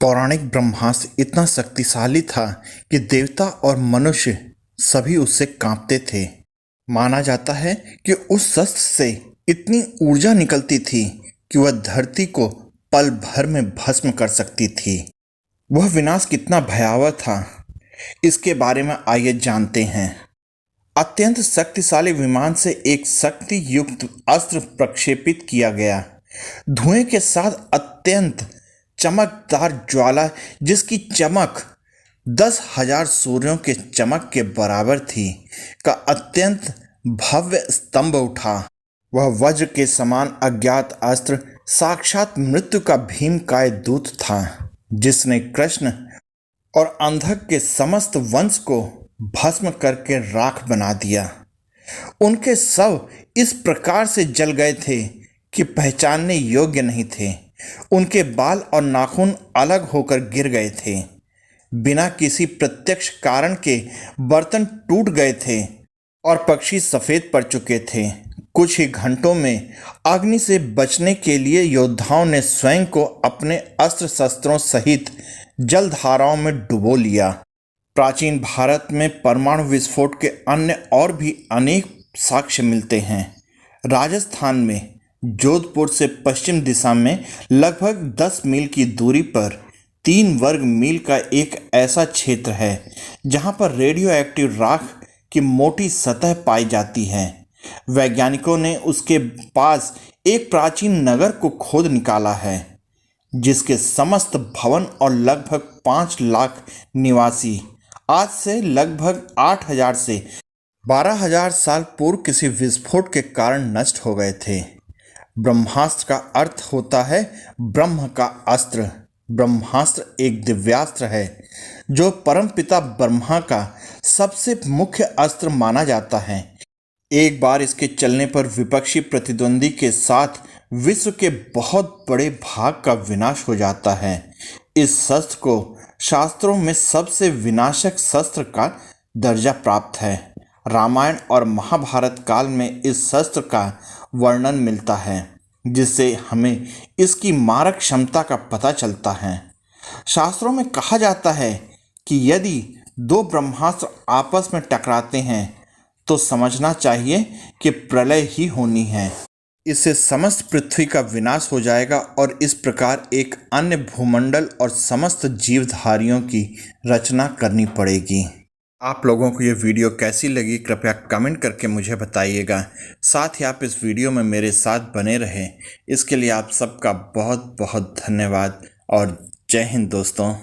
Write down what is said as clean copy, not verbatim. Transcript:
पौराणिक ब्रह्मास्त्र इतना शक्तिशाली था कि देवता और मनुष्य सभी उससे कांपते थे। माना जाता है कि उस शस्त्र से इतनी ऊर्जा निकलती थी कि वह धरती को पल भर में भस्म कर सकती थी। वह विनाश कितना भयावह था, इसके बारे में आइए जानते हैं। अत्यंत शक्तिशाली विमान से एक शक्ति युक्त अस्त्र प्रक्षेपित किया गया। धुएं के साथ अत्यंत चमकदार ज्वाला, जिसकी चमक 10,000 सूर्यों के चमक के बराबर थी, का अत्यंत भव्य स्तंभ उठा। वह वज्र के समान अज्ञात अस्त्र साक्षात मृत्यु का भीमकाय दूत था, जिसने कृष्ण और अंधक के समस्त वंश को भस्म करके राख बना दिया। उनके शव इस प्रकार से जल गए थे कि पहचानने योग्य नहीं थे। उनके बाल और नाखून अलग होकर गिर गए थे। बिना किसी प्रत्यक्ष कारण के बर्तन टूट गए थे और पक्षी सफेद पड़ चुके थे। कुछ ही घंटों में अग्नि से बचने के लिए योद्धाओं ने स्वयं को अपने अस्त्र शस्त्रों सहित जलधाराओं में डुबो लिया। प्राचीन भारत में परमाणु विस्फोट के अन्य और भी अनेक साक्ष्य मिलते हैं। राजस्थान में जोधपुर से पश्चिम दिशा में लगभग 10 मील की दूरी पर 3 वर्ग मील का एक ऐसा क्षेत्र है जहां पर रेडियो एक्टिव राख की मोटी सतह पाई जाती है। वैज्ञानिकों ने उसके पास एक प्राचीन नगर को खोद निकाला है, जिसके समस्त भवन और लगभग 5 लाख निवासी आज से लगभग 8,000 से 12,000 साल पूर्व किसी विस्फोट के कारण नष्ट हो गए थे। ब्रह्मास्त्र का अर्थ होता है ब्रह्म का अस्त्र। ब्रह्मास्त्र एक दिव्यास्त्र है जो परमपिता ब्रह्मा का सबसे मुख्य अस्त्र माना जाता है। एक बार इसके चलने पर विपक्षी प्रतिद्वंदी के साथ विश्व के बहुत बड़े भाग का विनाश हो जाता है। इस शस्त्र को शास्त्रों में सबसे विनाशक शस्त्र का दर्जा प्राप्त है। रामायण और महाभारत काल में इस शस्त्र का वर्णन मिलता है, जिससे हमें इसकी मारक क्षमता का पता चलता है। शास्त्रों में कहा जाता है कि यदि 2 ब्रह्मास्त्र आपस में टकराते हैं तो समझना चाहिए कि प्रलय ही होनी है। इससे समस्त पृथ्वी का विनाश हो जाएगा और इस प्रकार एक अन्य भूमंडल और समस्त जीवधारियों की रचना करनी पड़ेगी। आप लोगों को ये वीडियो कैसी लगी, कृपया कमेंट करके मुझे बताइएगा। साथ ही आप इस वीडियो में मेरे साथ बने रहें, इसके लिए आप सबका बहुत बहुत धन्यवाद और जय हिंद दोस्तों।